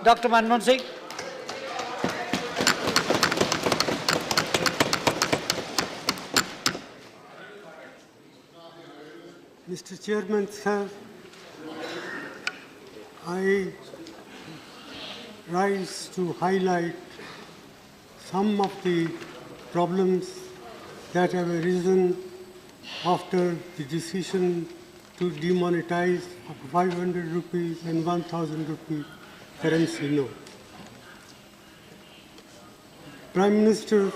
Dr. Manmohan Singh. Mr. Chairman, sir, I rise to highlight some of the problems that have arisen after the decision to demonetize 500 rupees and 1,000 rupee currency note. Prime Minister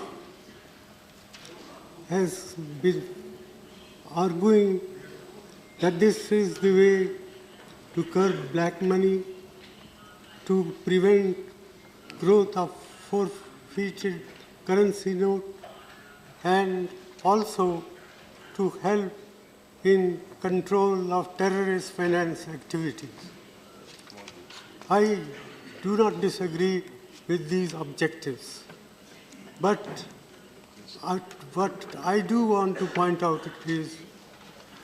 has been arguing that this is the way to curb black money, to prevent growth of forfeited currency note, and also to help in control of terrorist finance activities. I do not disagree with these objectives, but what I do want to point out is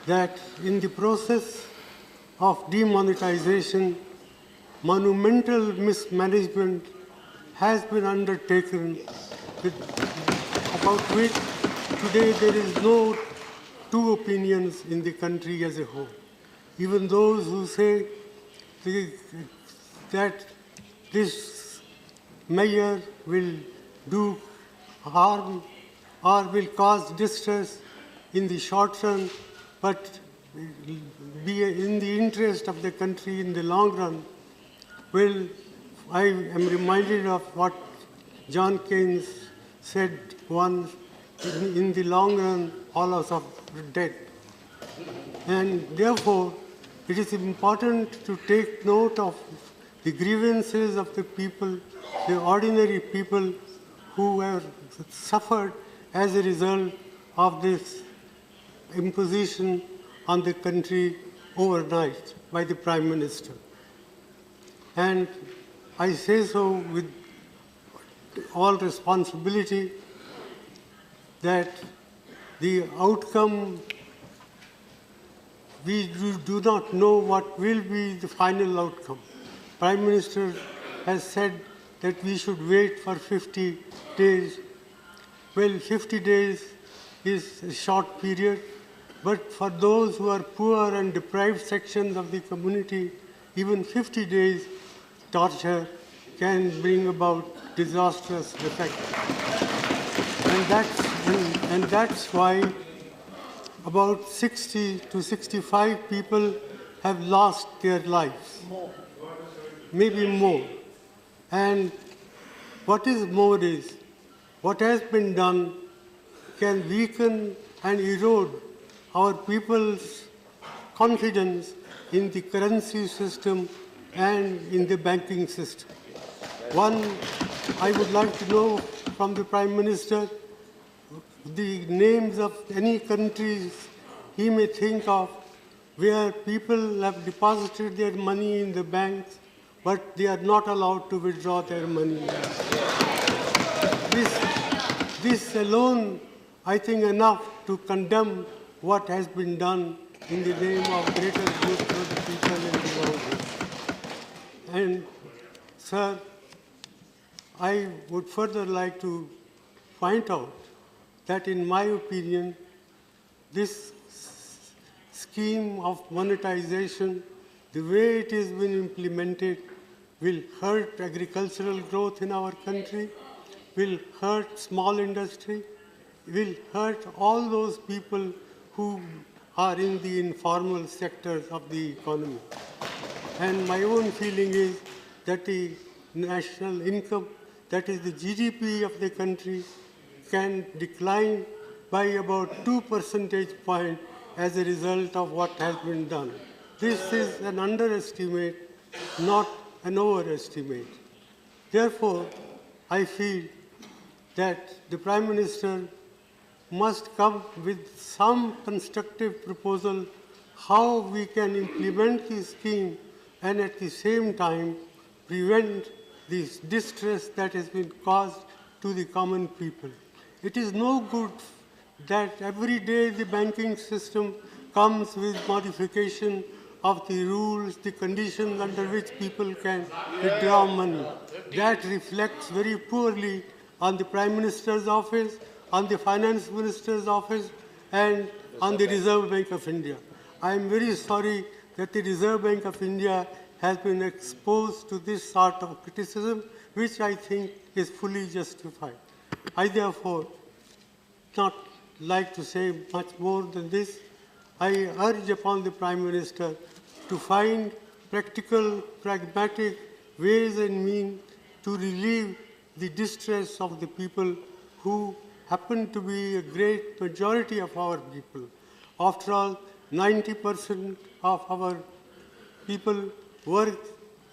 that in the process of demonetization, monumental mismanagement has been undertaken, about which today there is no two opinions in the country as a whole. Even those who say that this measure will do harm or will cause distress in the short run, but be in the interest of the country in the long run. Well, I am reminded of what John Keynes said once, in the long run, all of us are dead. And therefore, it is important to take note of the grievances of the people, the ordinary people who have suffered as a result of this imposition on the country overnight by the Prime Minister. And I say so with all responsibility that the outcome, we do not know what will be the final outcome. Prime Minister has said that we should wait for 50 days. Well, 50 days is a short period, but for those who are poor and deprived sections of the community, even 50 days torture can bring about disastrous effects. And that's why about 60 to 65 people have lost their lives, maybe more. And what is more is, what has been done can weaken and erode our people's confidence in the currency system and in the banking system. One, I would like to know from the Prime Minister the names of any countries he may think of where people have deposited their money in the banks, but they are not allowed to withdraw their money. This alone, I think, enough to condemn what has been done in the name of greater good for the people in the world. And, sir, I would further like to point out that, in my opinion, this scheme of monetization, the way it has been implemented, will hurt agricultural growth in our country, will hurt small industry, will hurt all those people who are in the informal sectors of the economy. And my own feeling is that the national income, that is the GDP of the country, can decline by about 2 percentage points as a result of what has been done. This is an underestimate, not an overestimate. Therefore, I feel that the Prime Minister must come with some constructive proposal how we can implement this scheme and at the same time prevent this distress that has been caused to the common people. It is no good that every day the banking system comes with modification of the rules, the conditions under which people can withdraw money. That reflects very poorly on the Prime Minister's office, on the Finance Minister's office, and on the Reserve Bank of India. I am very sorry that the Reserve Bank of India has been exposed to this sort of criticism, which I think is fully justified. I therefore not like to say much more than this. I urge upon the Prime Minister to find practical, pragmatic ways and means to relieve the distress of the people who happen to be a great majority of our people. After all, 90% of our people work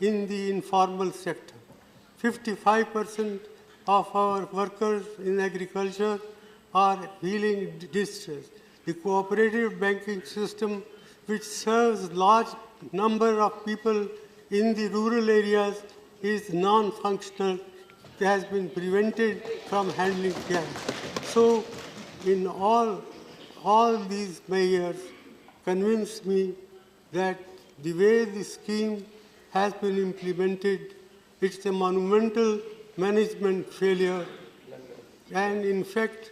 in the informal sector. 55% of our workers in agriculture are feeling distress. The cooperative banking system, which serves large number of people in the rural areas, is non-functional. It has been prevented from handling cash. So, in all these measures convince me that the way the scheme has been implemented, it's a monumental management failure, and in fact,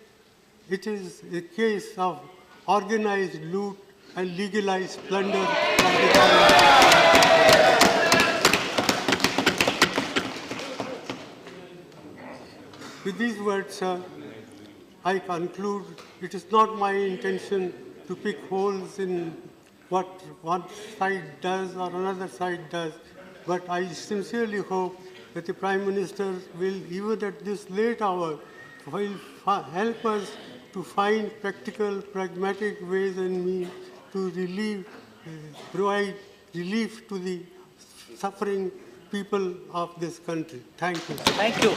it is a case of organized loot and legalized plunder of the government. With these words, sir, I conclude it is not my intention to pick holes in what one side does or another side does, but I sincerely hope that the Prime Minister will, even at this late hour, will help us to find practical, pragmatic ways and means to provide relief to the suffering people of this country. Thank you. Thank you.